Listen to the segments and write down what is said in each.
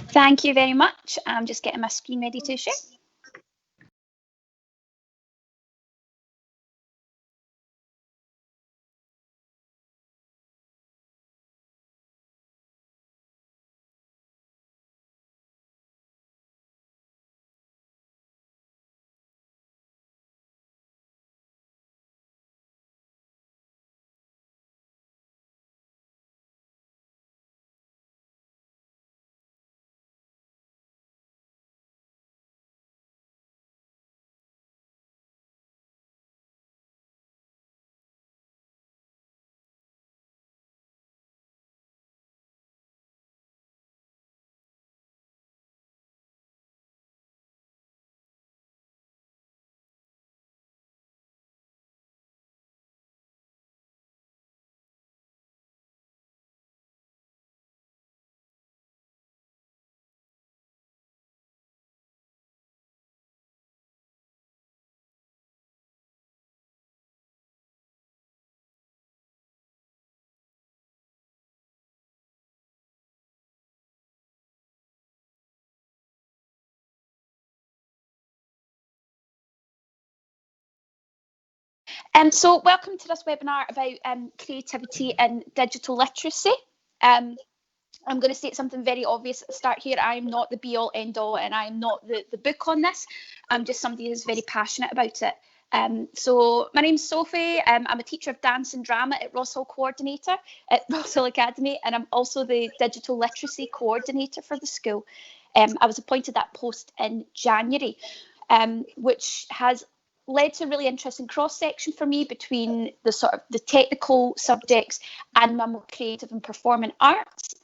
Thank you very much. I'm just getting my screen ready to share. So welcome to this webinar about creativity and digital literacy. I'm going to state something very obvious at the start here. I'm not the be-all, end-all, and I'm not the book on this. I'm just somebody who's very passionate about it. So my name's Sophie. I'm a teacher of dance and drama at Ross Hill Coordinator at Ross Hill Academy, and I'm also the digital literacy coordinator for the school. I was appointed that post in January, which has led to a really interesting cross-section for me between the sort of the technical subjects and my more creative and performing arts.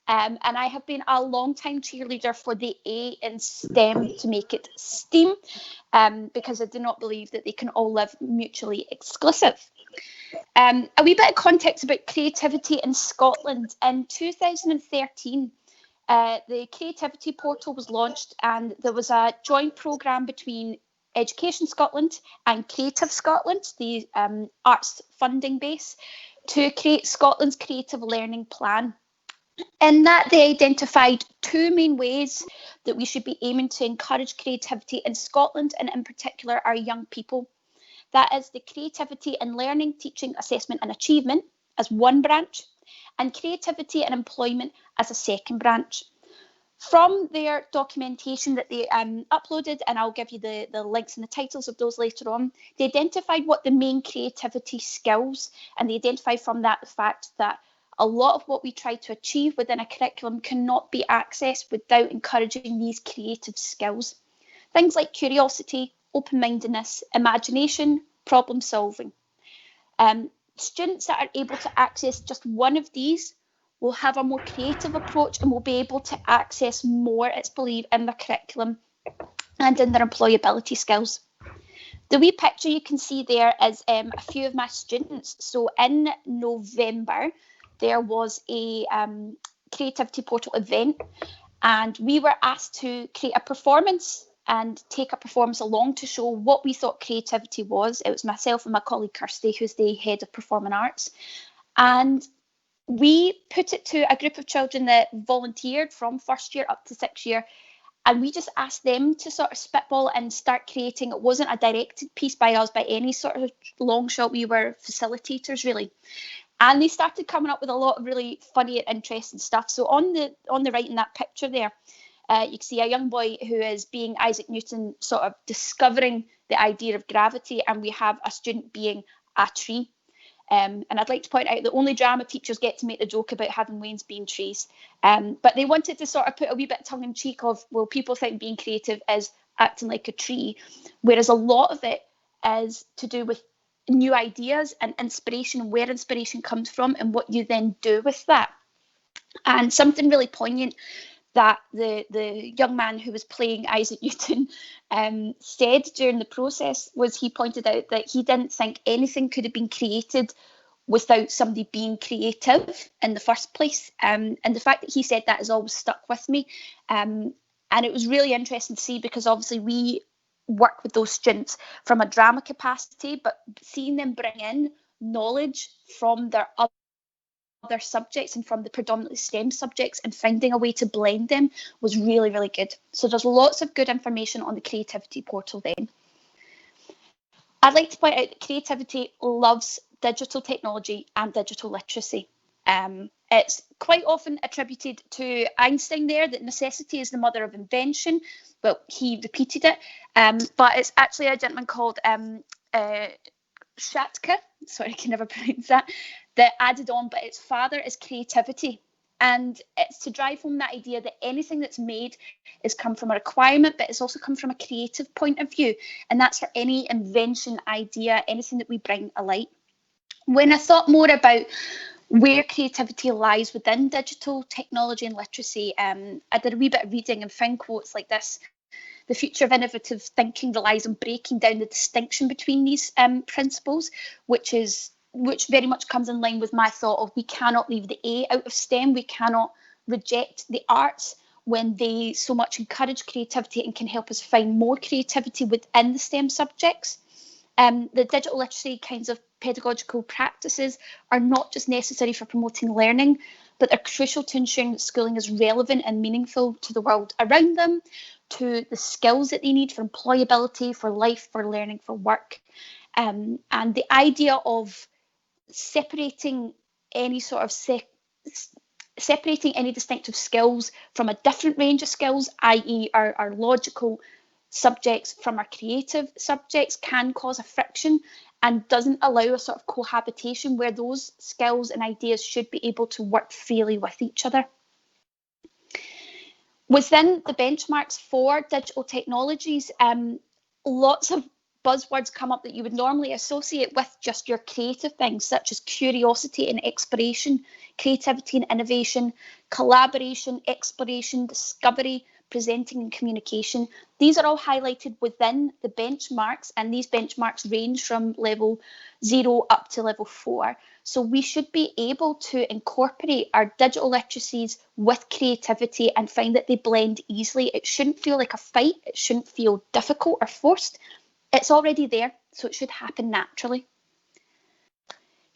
And I have been a long-time cheerleader for the A in STEM to make it STEAM, because I do not believe that they can all live mutually exclusive. A wee bit of context about creativity in Scotland. In 2013, the Creativity Portal was launched, and there was a joint programme between Education Scotland and Creative Scotland, the arts funding base, to create Scotland's creative learning plan. In that, they identified two main ways that we should be aiming to encourage creativity in Scotland, and in particular our young people. That is the creativity in learning, teaching, assessment and achievement as one branch, and creativity and employment as a second branch. From their documentation that they uploaded, and I'll give you the links and the titles of those later on, they identified what the main creativity skills, and they identified from that the fact that a lot of what we try to achieve within a curriculum cannot be accessed without encouraging these creative skills. Things like curiosity, open-mindedness, imagination, problem solving. Students that are able to access just one of these will have a more creative approach and will be able to access more, it's believed, in their curriculum and in their employability skills. The wee picture you can see there is a few of my students. So in November, there was a Creativity Portal event, and we were asked to create a performance and take a performance along to show what we thought creativity was. It was myself and my colleague Kirsty, who's the head of performing arts. And we put it to a group of children that volunteered from first year up to sixth year, and we just asked them to sort of spitball and start creating. It wasn't a directed piece by us by any sort of long shot. We were facilitators, really. And they started coming up with a lot of really funny and interesting stuff. So on the right in that picture there, you can see a young boy who is being Isaac Newton, sort of discovering the idea of gravity, and we have a student being a tree. And I'd like to point out that only drama teachers get to make the joke about having wains being trees. But they wanted to sort of put a wee bit tongue-in-cheek of, well, people think being creative is acting like a tree, whereas a lot of it is to do with new ideas and inspiration, where inspiration comes from and what you then do with that. And something really poignant that the young man who was playing Isaac Newton said during the process was, he pointed out that he didn't think anything could have been created without somebody being creative in the first place. And the fact that he said that has always stuck with me. And it was really interesting to see, because obviously we work with those students from a drama capacity, but seeing them bring in knowledge from their other other subjects and from the predominantly STEM subjects, and finding a way to blend them was really, really good. So there's lots of good information on the creativity portal then. I'd like to point out that creativity loves digital technology and digital literacy. It's quite often attributed to Einstein there, that necessity is the mother of invention. Well, he repeated it, but it's actually a gentleman called Shatka, sorry, I can never pronounce that added on, but its father is creativity. And it's to drive home that idea that anything that's made has come from a requirement, but it's also come from a creative point of view. And that's for any invention, idea, anything that we bring alight. When I thought more about where creativity lies within digital technology and literacy, I did a wee bit of reading and found quotes like this. The future of innovative thinking relies on breaking down the distinction between these principles, which very much comes in line with my thought of we cannot leave the A out of STEM. We cannot reject the arts when they so much encourage creativity and can help us find more creativity within the STEM subjects. The digital literacy kinds of pedagogical practices are not just necessary for promoting learning, but they're crucial to ensuring that schooling is relevant and meaningful to the world around them, to the skills that they need for employability, for life, for learning, for work. And the idea of separating any sort of separating any distinctive skills from a different range of skills, i.e. our logical subjects from our creative subjects, can cause a friction and doesn't allow a sort of cohabitation where those skills and ideas should be able to work freely with each other. Within the benchmarks for digital technologies, lots of buzzwords come up that you would normally associate with just your creative things, such as curiosity and exploration, creativity and innovation, collaboration, exploration, discovery, presenting and communication. These are all highlighted within the benchmarks, and these benchmarks range from level 0 up to level 4. So we should be able to incorporate our digital literacies with creativity and find that they blend easily. It shouldn't feel like a fight. It shouldn't feel difficult or forced. It's already there, so it should happen naturally.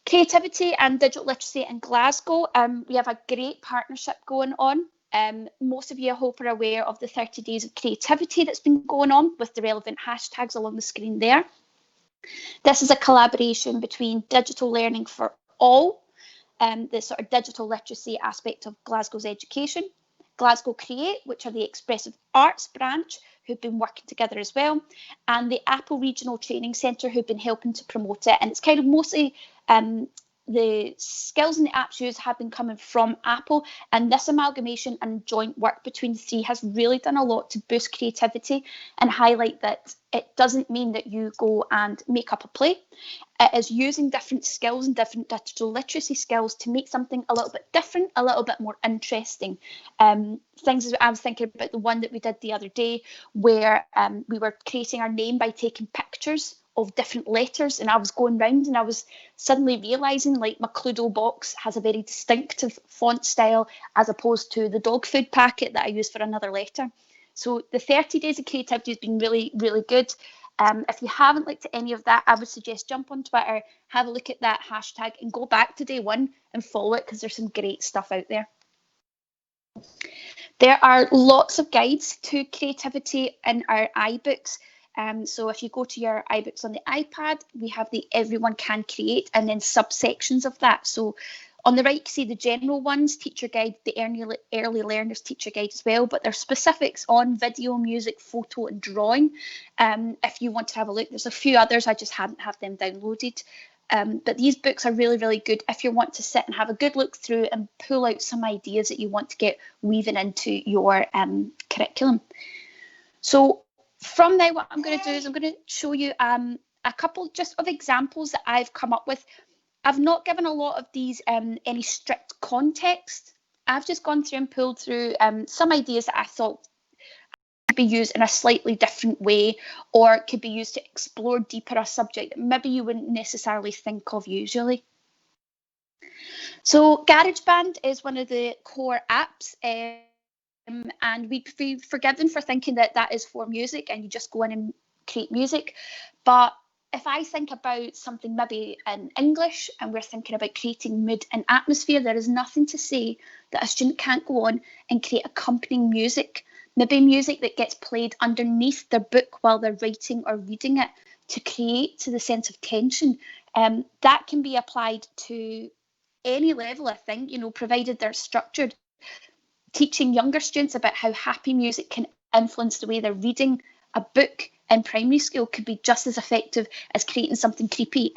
Creativity and digital literacy in Glasgow, we have a great partnership going on. Most of you, I hope, are aware of the 30 days of creativity that's been going on with the relevant hashtags along the screen there. This is a collaboration between Digital Learning for All, the sort of digital literacy aspect of Glasgow's education, Glasgow Create, which are the expressive arts branch, who've been working together as well, and the Apple Regional Training Centre, who've been helping to promote it. And it's kind of mostly the skills and the apps used have been coming from Apple, and this amalgamation and joint work between the three has really done a lot to boost creativity and highlight that it doesn't mean that you go and make up a play. It is using different skills and different digital literacy skills to make something a little bit different, a little bit more interesting. Things I was thinking about the one that we did the other day where we were creating our name by taking pictures of different letters, and I was going round and I was suddenly realising like my Cluedo box has a very distinctive font style as opposed to the dog food packet that I use for another letter. So the 30 days of creativity has been really, really good. If you haven't looked at any of that, I would suggest jump on Twitter, have a look at that hashtag and go back to day one and follow it, because there's some great stuff out there. There are lots of guides to creativity in our iBooks. So if you go to your iBooks on the iPad, we have the Everyone Can Create and then subsections of that. So on the right, you see the general ones, teacher guide, the early learners teacher guide as well, but there's specifics on video, music, photo and drawing. If you want to have a look, there's a few others, I just hadn't have them downloaded. But these books are really, really good if you want to sit and have a good look through and pull out some ideas that you want to get weaving into your curriculum. So from now, what I'm going to do is I'm going to show you a couple just of examples that I've come up with. I've not given a lot of these any strict context. I've just gone through and pulled through some ideas that I thought could be used in a slightly different way, or could be used to explore deeper a subject that maybe you wouldn't necessarily think of usually. So GarageBand is one of the core apps. And we'd be forgiven for thinking that that is for music and you just go in and create music. But if I think about something maybe in English and we're thinking about creating mood and atmosphere, there is nothing to say that a student can't go on and create accompanying music, maybe music that gets played underneath their book while they're writing or reading it to create to the sense of tension. That can be applied to any level, I think, provided they're structured. Teaching younger students about how happy music can influence the way they're reading a book in primary school could be just as effective as creating something creepy.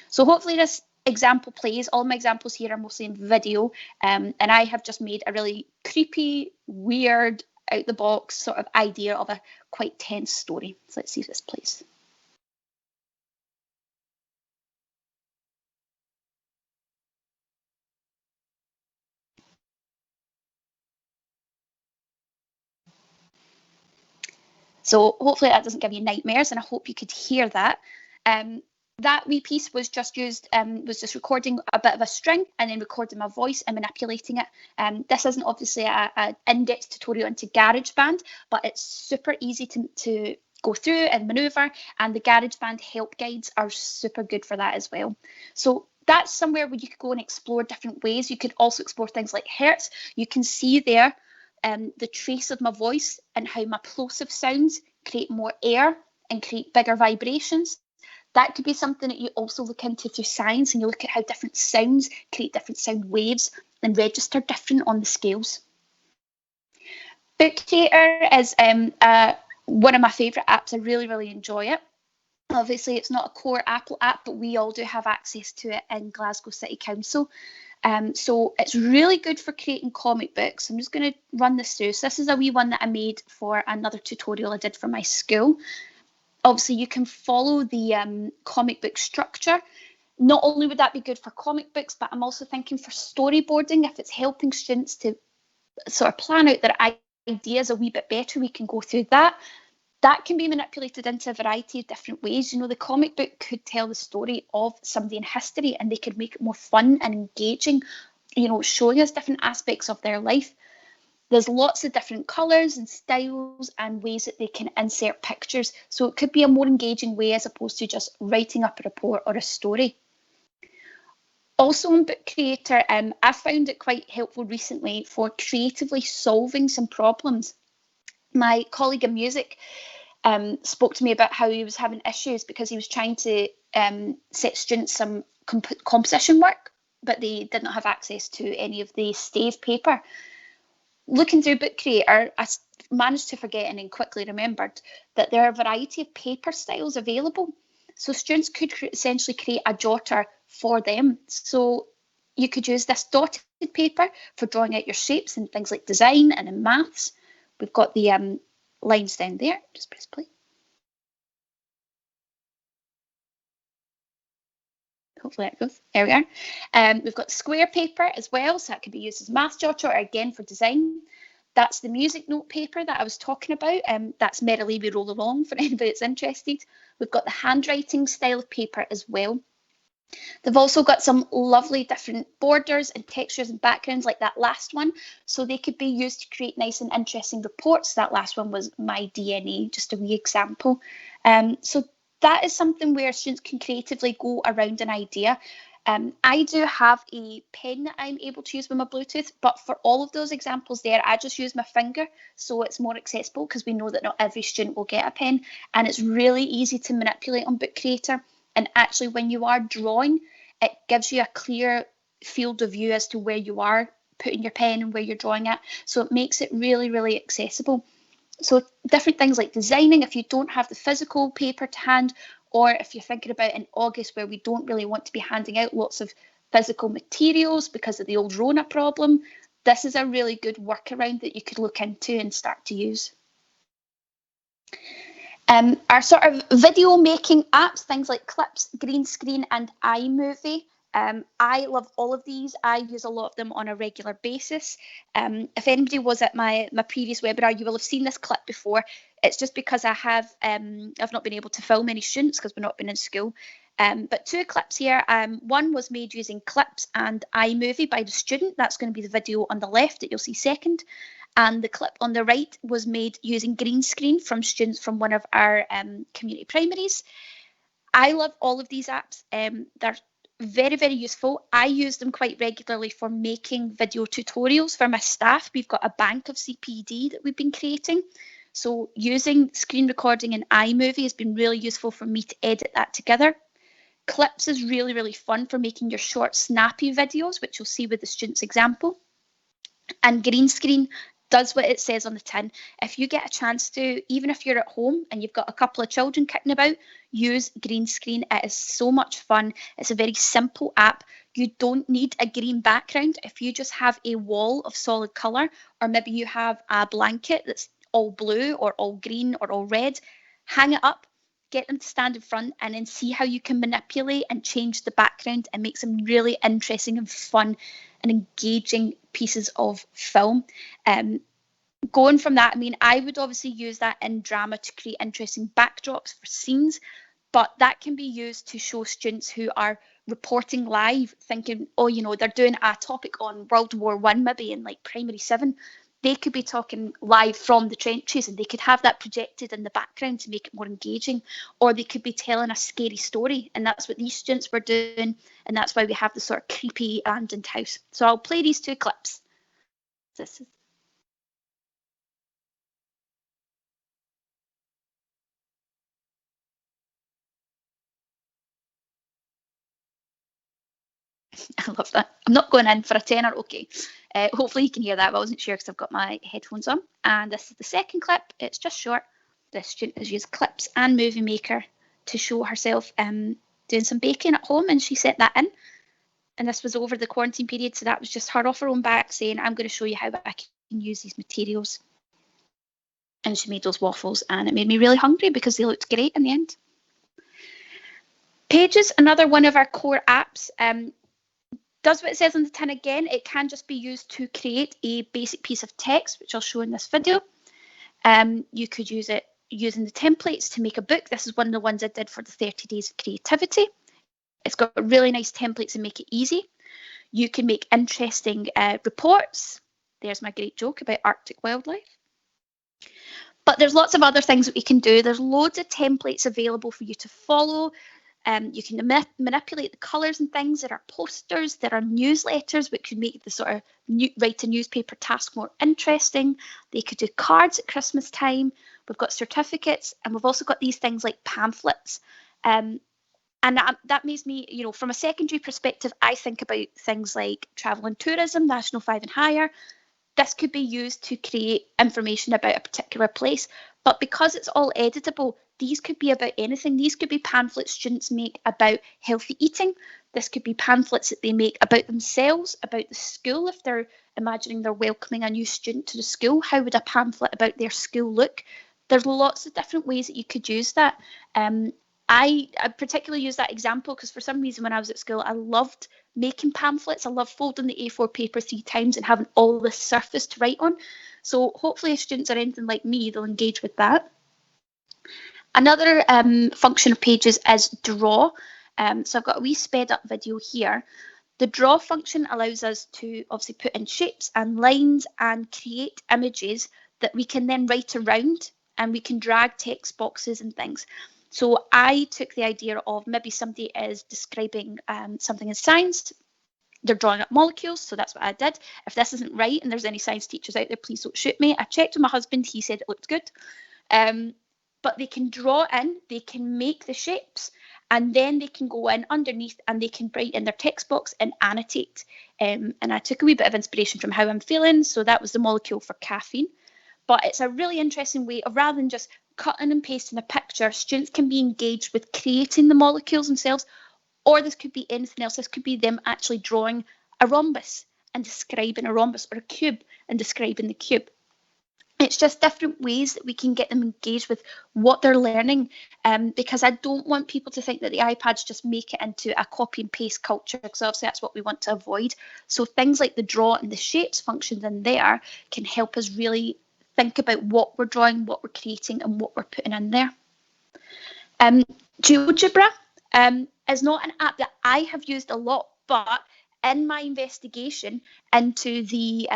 So hopefully this example plays. All my examples here are mostly in video, and I have just made a really creepy, weird, out the box sort of idea of a quite tense story. So let's see if this plays. So hopefully that doesn't give you nightmares, and I hope you could hear that. That wee piece was just used, was just recording a bit of a string and then recording my voice and manipulating it. This isn't obviously an in-depth tutorial into GarageBand, but it's super easy to go through and maneuver, and the GarageBand help guides are super good for that as well. So that's somewhere where you could go and explore different ways. You could also explore things like hertz. You can see there the trace of my voice and how my plosive sounds create more air and create bigger vibrations. That could be something that you also look into through science, and you look at how different sounds create different sound waves and register different on the scales. Book Creator is one of my favourite apps. I really, really enjoy it. Obviously, it's not a core Apple app, but we all do have access to it in Glasgow City Council. So it's really good for creating comic books. I'm just going to run this through. So this is a wee one that I made for another tutorial I did for my school. Obviously, you can follow the comic book structure. Not only would that be good for comic books, but I'm also thinking for storyboarding. If it's helping students to sort of plan out their ideas a wee bit better, we can go through that. That can be manipulated into a variety of different ways. The comic book could tell the story of somebody in history, and they could make it more fun and engaging, showing us different aspects of their life. There's lots of different colours and styles and ways that they can insert pictures. So it could be a more engaging way as opposed to just writing up a report or a story. Also on Book Creator, I found it quite helpful recently for creatively solving some problems. My colleague in music spoke to me about how he was having issues because he was trying to set students some composition work, but they did not have access to any of the stave paper. Looking through Book Creator, I managed to forget and then quickly remembered that there are a variety of paper styles available. So students could essentially create a jotter for them. So you could use this dotted paper for drawing out your shapes and things like design and in maths. We've got the lines down there. Just press play. Hopefully that goes. There we are. We've got square paper as well, so that could be used as math jotter or again for design. That's the music note paper that I was talking about. That's Merrily We Roll Along for anybody that's interested. We've got the handwriting style of paper as well. They've also got some lovely different borders and textures and backgrounds like that last one. So they could be used to create nice and interesting reports. That last one was My DNA, just a wee example. So that is something where students can creatively go around an idea. I do have a pen that I'm able to use with my Bluetooth, but for all of those examples there, I just use my finger, so it's more accessible because we know that not every student will get a pen, and it's really easy to manipulate on Book Creator. And actually, when you are drawing, it gives you a clear field of view as to where you are putting your pen and where you're drawing at. So it makes it really, really accessible. So different things like designing, if you don't have the physical paper to hand, or if you're thinking about in August where we don't really want to be handing out lots of physical materials because of the old Rona problem, this is a really good workaround that you could look into and start to use. Our sort of video making apps, things like Clips, Green Screen and iMovie. I love all of these. I use a lot of them on a regular basis. If anybody was at my previous webinar, you will have seen this clip before. It's just because I've not been able to film any students because we've not been in school. But two clips here. One was made using Clips and iMovie by the student. That's going to be the video on the left that you'll see second. And the clip on the right was made using Green Screen from students from one of our community primaries. I love all of these apps. They're very, very useful. I use them quite regularly for making video tutorials for my staff. We've got a bank of CPD that we've been creating. So using screen recording in iMovie has been really useful for me to edit that together. Clips is really, really fun for making your short, snappy videos, which you'll see with the student's example. And green screen does what it says on the tin. If you get a chance to, even if you're at home and you've got a couple of children kicking about, use green screen. It is so much fun. It's a very simple app. You don't need a green background. If you just have a wall of solid colour, or maybe you have a blanket that's all blue or all green or all red, hang it up, get them to stand in front, and then see how you can manipulate and change the background and make some really interesting and fun and engaging pieces of film. Going from that, I mean, I would obviously use that in drama to create interesting backdrops for scenes, but that can be used to show students who are reporting live, thinking, oh, you know, they're doing a topic on World War One, maybe in like primary 7. They could be talking live from the trenches, and they could have that projected in the background to make it more engaging. Or they could be telling a scary story, and that's what these students were doing, and that's why we have the sort of creepy abandoned house. So I'll play these 2 clips. This is I love that. I'm not going in for a tenner, okay. Hopefully you can hear that, but I wasn't sure because I've got my headphones on. And this is the second clip. It's just short. This student has used clips and Movie Maker to show herself doing some baking at home, and she set that in. And this was over the quarantine period, so that was just her off her own back saying, I'm going to show you how I can use these materials. And she made those waffles, and it made me really hungry because they looked great in the end. Pages, another one of our core apps. Does what it says on the tin again. It can just be used to create a basic piece of text, which I'll show in this video. You could use it using the templates to make a book. This is one of the ones I did for the 30 Days of Creativity. It's got really nice templates and make it easy. You can make interesting reports. There's my great joke about Arctic wildlife. But there's lots of other things that we can do. There's loads of templates available for you to follow. You can manipulate the colours and things. There are posters, there are newsletters, which could make the sort of write a newspaper task more interesting. They could do cards at Christmas time. We've got certificates, and we've also got these things like pamphlets. And that makes me, you know, from a secondary perspective, I think about things like travel and tourism, National 5 and higher. This could be used to create information about a particular place, but because it's all editable, these could be about anything. These could be pamphlets students make about healthy eating. This could be pamphlets that they make about themselves, about the school. If they're imagining they're welcoming a new student to the school, how would a pamphlet about their school look? There's lots of different ways that you could use that. I particularly use that example because for some reason when I was at school, I loved making pamphlets. I love folding the A4 paper 3 times and having all this surface to write on. So hopefully if students are anything like me, they'll engage with that. Another function of Pages is draw. So I've got a wee sped up video here. The draw function allows us to obviously put in shapes and lines and create images that we can then write around, and we can drag text boxes and things. So I took the idea of maybe somebody is describing something in science. They're drawing up molecules, so that's what I did. If this isn't right and there's any science teachers out there, please don't shoot me. I checked with my husband, he said it looked good. But they can draw in, they can make the shapes, and then they can go in underneath and they can write in their text box and annotate. And I took a wee bit of inspiration from how I'm feeling, so that was the molecule for caffeine. But it's a really interesting way of, rather than just cutting and pasting a picture, students can be engaged with creating the molecules themselves, or this could be anything else. This could be them actually drawing a rhombus and describing a rhombus, or a cube and describing the cube. It's just different ways that we can get them engaged with what they're learning, because I don't want people to think that the iPads just make it into a copy and paste culture, because obviously that's what we want to avoid. So things like the draw and the shapes functions in there can help us really think about what we're drawing, what we're creating, and what we're putting in there. Geogebra is not an app that I have used a lot, but in my investigation into the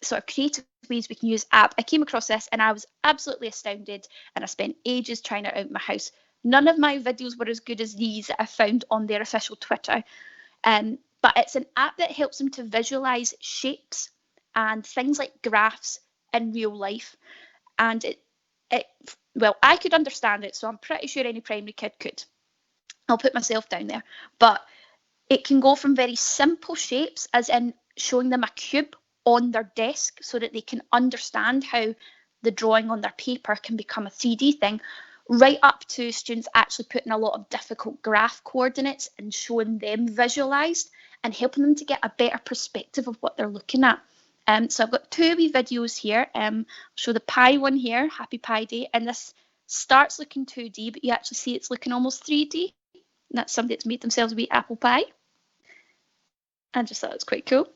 sort of creative ways we can use app, I came across this and I was absolutely astounded, and I spent ages trying it out in my house. None of my videos were as good as these that I found on their official Twitter. But it's an app that helps them to visualize shapes and things like graphs in real life. And well, I could understand it, so I'm pretty sure any primary kid could. I'll put myself down there. But it can go from very simple shapes, as in showing them a cube on their desk so that they can understand how the drawing on their paper can become a 3D thing, right up to students actually putting a lot of difficult graph coordinates and showing them visualised and helping them to get a better perspective of what they're looking at. So I've got two wee videos here. I'll show the pie one here, Happy Pie Day, and this starts looking 2D, but you actually see it's looking almost 3D. And that's somebody that's made themselves a wee apple pie. I just thought it was quite cool.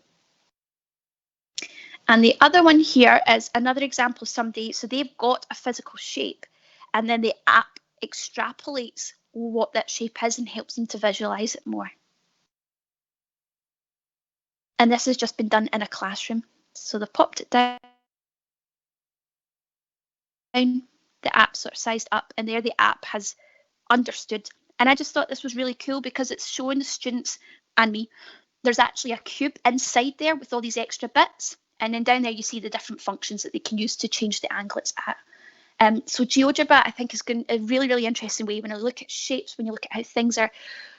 And the other one here is another example of somebody, so they've got a physical shape, and then the app extrapolates what that shape is and helps them to visualise it more. And this has just been done in a classroom. So they've popped it down, the app sort of sized up, and there the app has understood. And I just thought this was really cool because it's showing the students and me, there's actually a cube inside there with all these extra bits. And then down there you see the different functions that they can use to change the angle it's at. So Geogebra, I think, is going a really, really interesting way when you look at shapes, when you look at how things are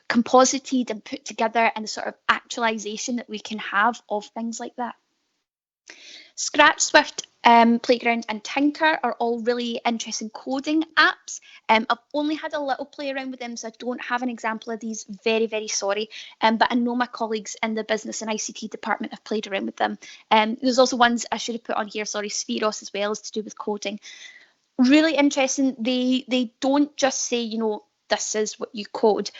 composited and put together, and the sort of actualization that we can have of things like that. Scratch, Swift, Playground and Tinker are all really interesting coding apps. I've only had a little play around with them, so I don't have an example of these, very, very sorry. But I know my colleagues in the business and ICT department have played around with them. There's also ones I should have put on here, sorry, Spheros as well, as to do with coding. Really interesting. They don't just say, you know, this is what you code.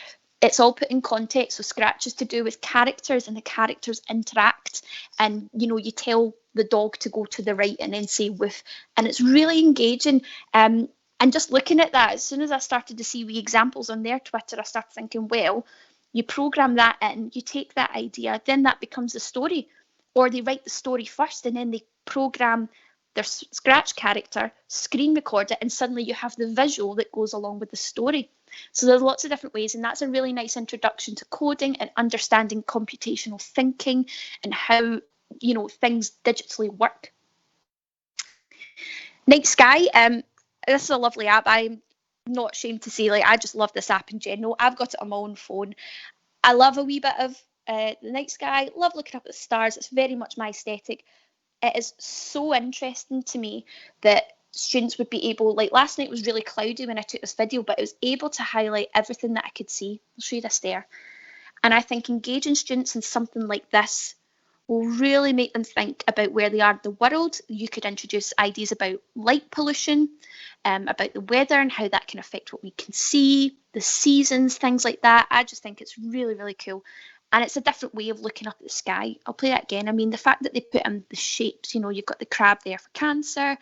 It's all put in context. So Scratch is to do with characters, and the characters interact, and you know, you tell the dog to go to the right and then say woof, and it's really engaging. And just looking at that, as soon as I started to see wee examples on their Twitter, I started thinking, well, you program that in, you take that idea, then that becomes the story, or they write the story first and then they program their Scratch character, screen record it, and suddenly you have the visual that goes along with the story. So there's lots of different ways, and that's a really nice introduction to coding and understanding computational thinking and how, you know, things digitally work. Night Sky, this is a lovely app. I'm not ashamed to say, like, I just love this app in general. I've got it on my own phone. I love a wee bit of the night sky, love looking up at the stars. It's very much my aesthetic. It is so interesting to me that students would be able, like last night was really cloudy when I took this video, but it was able to highlight everything that I could see. I'll show you this there. And I think engaging students in something like this will really make them think about where they are in the world. You could introduce ideas about light pollution, about the weather and how that can affect what we can see, the seasons, things like that. I just think it's really, really cool. And it's a different way of looking up at the sky. I'll play that again. I mean, the fact that they put in the shapes, you know, you've got the crab there for Cancer,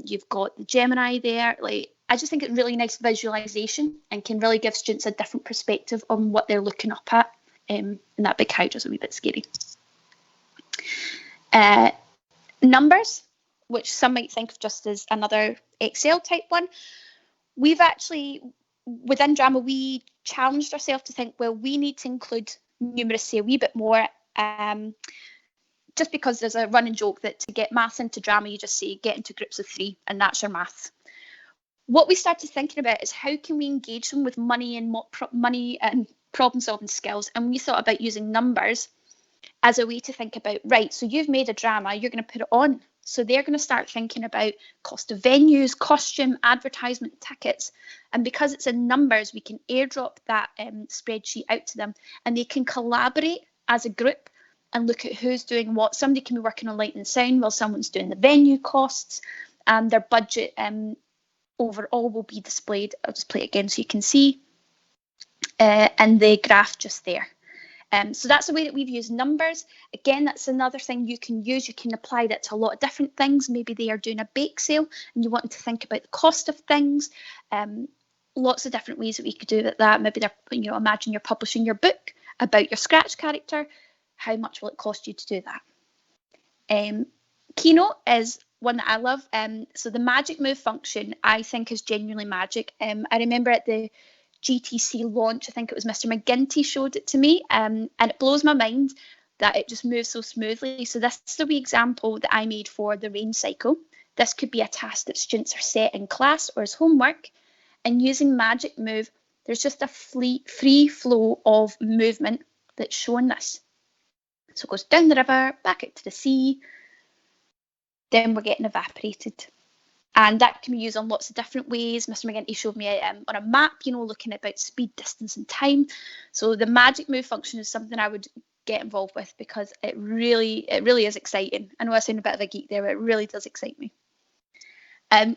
you've got the Gemini there. Like, I just think it's really nice visualization and can really give students a different perspective on what they're looking up at. And that big house is a wee bit scary. Numbers, which some might think of just as another Excel type one. We've actually, within drama, we challenged ourselves to think, well, we need to include numeracy a wee bit more, just because there's a running joke that to get maths into drama, you just say get into groups of 3 and that's your maths. What we started thinking about is how can we engage them with money and problem solving skills, and we thought about using numbers as a way to think about, right, so you've made a drama, you're going to put it on. So they're going to start thinking about cost of venues, costume, advertisement, tickets. And because it's in numbers, we can airdrop that spreadsheet out to them, and they can collaborate as a group and look at who's doing what. Somebody can be working on light and sound while someone's doing the venue costs, and their budget overall will be displayed. I'll just play it again so you can see, and the graph just there. So that's the way that we've used numbers. Again, that's another thing you can use. You can apply that to a lot of different things. Maybe they are doing a bake sale and you want them to think about the cost of things. Lots of different ways that we could do that. Maybe they're, you know, imagine you're publishing your book about your Scratch character. How much will it cost you to do that? Keynote is one that I love. So the magic move function, I think, is genuinely magic. I remember at the GTC launch, I think it was Mr. McGinty showed it to me, and it blows my mind that it just moves so smoothly. So this is the wee example that I made for the rain cycle. This could be a task that students are set in class or as homework, and using magic move, there's just a free flow of movement that's shown this. So it goes down the river, back out to the sea, then we're getting evaporated. And that can be used on lots of different ways. Mr. McGinty showed me on a map, looking at about speed, distance and time. So the magic move function is something I would get involved with because it really is exciting. I know I sound a bit of a geek there, but it really does excite me.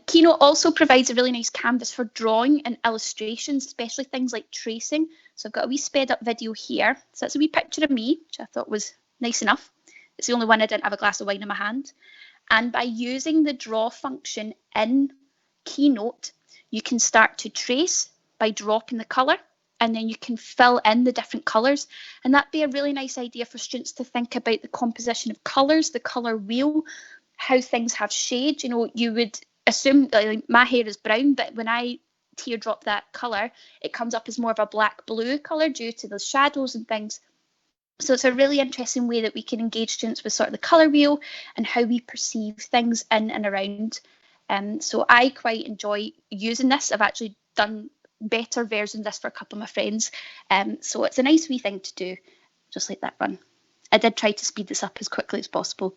Keynote also provides a really nice canvas for drawing and illustrations, especially things like tracing. So I've got a wee sped up video here. So that's a wee picture of me, which I thought was nice enough. It's the only one I didn't have a glass of wine in my hand. And by using the draw function in Keynote, you can start to trace by dropping the colour, and then you can fill in the different colours. And that'd be a really nice idea for students to think about the composition of colours, the colour wheel, how things have shade. You would assume like my hair is brown, but when I teardrop that colour, it comes up as more of a black blue colour due to the shadows and things. So it's a really interesting way that we can engage students with sort of the colour wheel and how we perceive things in and around. So I quite enjoy using this. I've actually done better versions of this for a couple of my friends. So it's a nice wee thing to do, just like that run. I did try to speed this up as quickly as possible.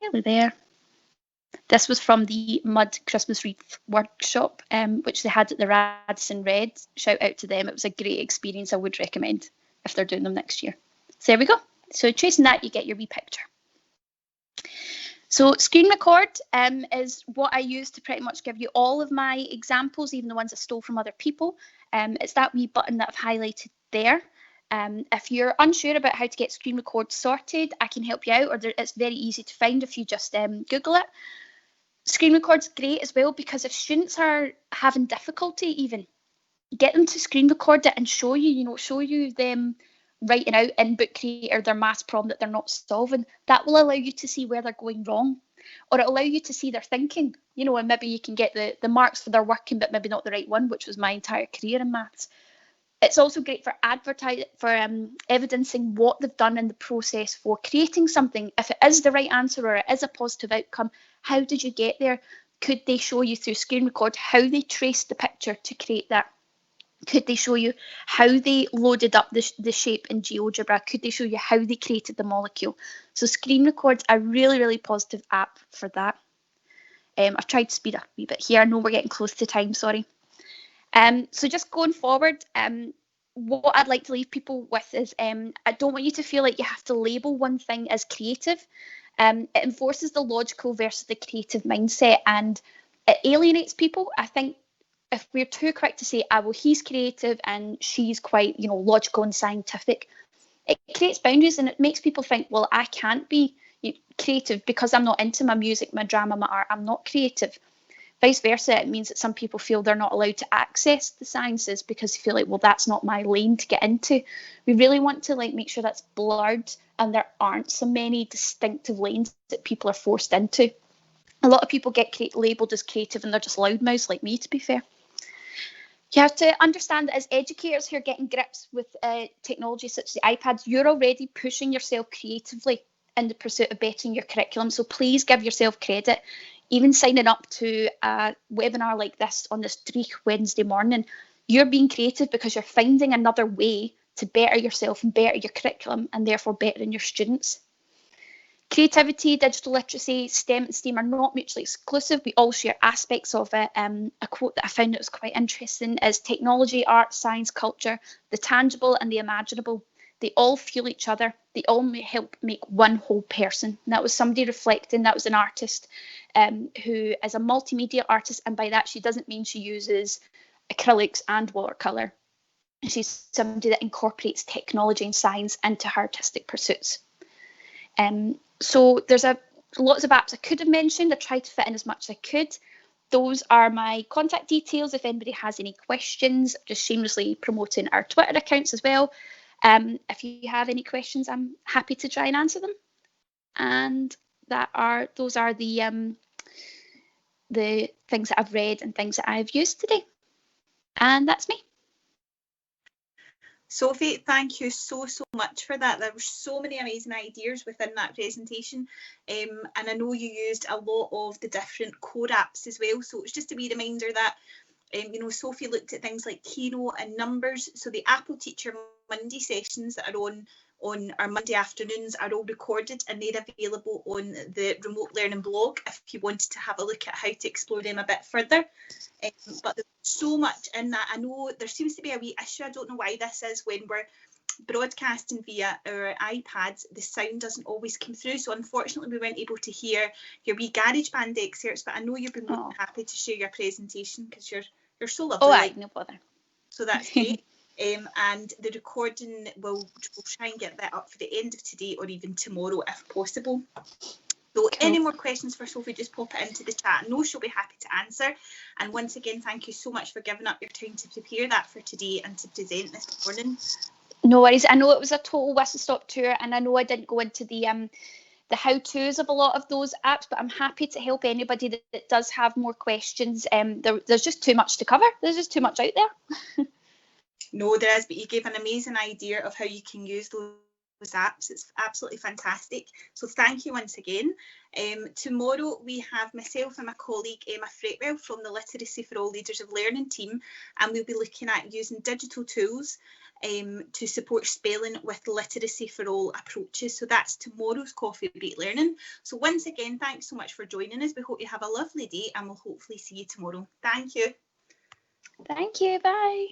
Hello there. This was from the Mud Christmas Wreath workshop, which they had at the Radisson Red. Shout out to them. It was a great experience. I would recommend if they're doing them next year. So there we go. So tracing that, you get your wee picture. So Screenrecord is what I use to pretty much give you all of my examples, even the ones I stole from other people. It's that wee button that I've highlighted there. If you're unsure about how to get Screenrecord sorted, I can help you out, or it's very easy to find if you just Google it. Screenrecord's great as well because if students are having difficulty, even get them to screen record it and show you them writing out in Book Creator their maths problem that they're not solving. That will allow you to see where they're going wrong, or it'll allow you to see their thinking, and maybe you can get the marks for their working, but maybe not the right one, which was my entire career in maths. It's also great for evidencing what they've done in the process for creating something. If it is the right answer or it is a positive outcome, how did you get there? Could they show you through Screenrecord how they traced the picture to create that? Could they show you how they loaded up the shape in GeoGebra? Could they show you how they created the molecule? So Screenrecord's a really, really positive app for that. I've tried to speed up a wee bit here. I know we're getting close to time, sorry. So just going forward, what I'd like to leave people with is I don't want you to feel like you have to label one thing as creative. It enforces the logical versus the creative mindset, and it alienates people. I think if we're too quick to say, well, he's creative and she's quite, logical and scientific, it creates boundaries and it makes people think, well, I can't be creative because I'm not into my music, my drama, my art. I'm not creative. Vice versa, it means that some people feel they're not allowed to access the sciences because they feel like, well, that's not my lane to get into. We really want to make sure that's blurred and there aren't so many distinctive lanes that people are forced into. A lot of people get labelled as creative and they're just loudmouths like me, to be fair. You have to understand that as educators who are getting grips with technology such as the iPads, you're already pushing yourself creatively in the pursuit of bettering your curriculum. So please give yourself credit. Even signing up to a webinar like this on this Dreich Wednesday morning, you're being creative because you're finding another way to better yourself and better your curriculum and therefore bettering your students. Creativity, digital literacy, STEM and STEAM are not mutually exclusive. We all share aspects of it. A quote that I found that was quite interesting is technology, art, science, culture, the tangible and the imaginable. They all fuel each other. They all help make one whole person. And that was somebody reflecting. That was an artist who is a multimedia artist. And by that, she doesn't mean she uses acrylics and watercolour. She's somebody that incorporates technology and science into her artistic pursuits. So there's lots of apps I could have mentioned. I tried to fit in as much as I could. Those are my contact details if anybody has any questions. Just shamelessly promoting our Twitter accounts as well. If you have any questions, I'm happy to try and answer them. And those are the things that I've read and things that I've used today. And that's me. Sophie, thank you so much for that. There were so many amazing ideas within that presentation, and I know you used a lot of the different core apps as well, so it's just a wee reminder that Sophie looked at things like Keynote and Numbers. So the Apple Teacher Monday sessions that are on our Monday afternoons are all recorded, and they're available on the Remote Learning blog if you wanted to have a look at how to explore them a bit further. But there's so much in that. I know there seems to be a wee issue. I don't know why this is. When we're broadcasting via our iPads, the sound doesn't always come through. So unfortunately, we weren't able to hear your wee GarageBand excerpts. But I know you've been more happy to share your presentation because you're so lovely. Oh, no bother. So that's great. And the recording, we'll try and get that up for the end of today or even tomorrow if possible. So any more questions for Sophie, just pop it into the chat. I know she'll be happy to answer. And once again, thank you so much for giving up your time to prepare that for today and to present this morning. No worries. I know it was a total whistle-stop tour, and I know I didn't go into the how-tos of a lot of those apps, but I'm happy to help anybody that does have more questions. There's just too much to cover. There's just too much out there. No, there is, but you gave an amazing idea of how you can use those apps. It's absolutely fantastic. So thank you once again. Tomorrow we have myself and my colleague Emma Fretwell from the Literacy for All Leaders of Learning team, and we'll be looking at using digital tools to support spelling with literacy for all approaches. So that's tomorrow's Coffee Break Learning. So once again, thanks so much for joining us. We hope you have a lovely day, and we'll hopefully see you tomorrow. Thank you. Thank you. Bye.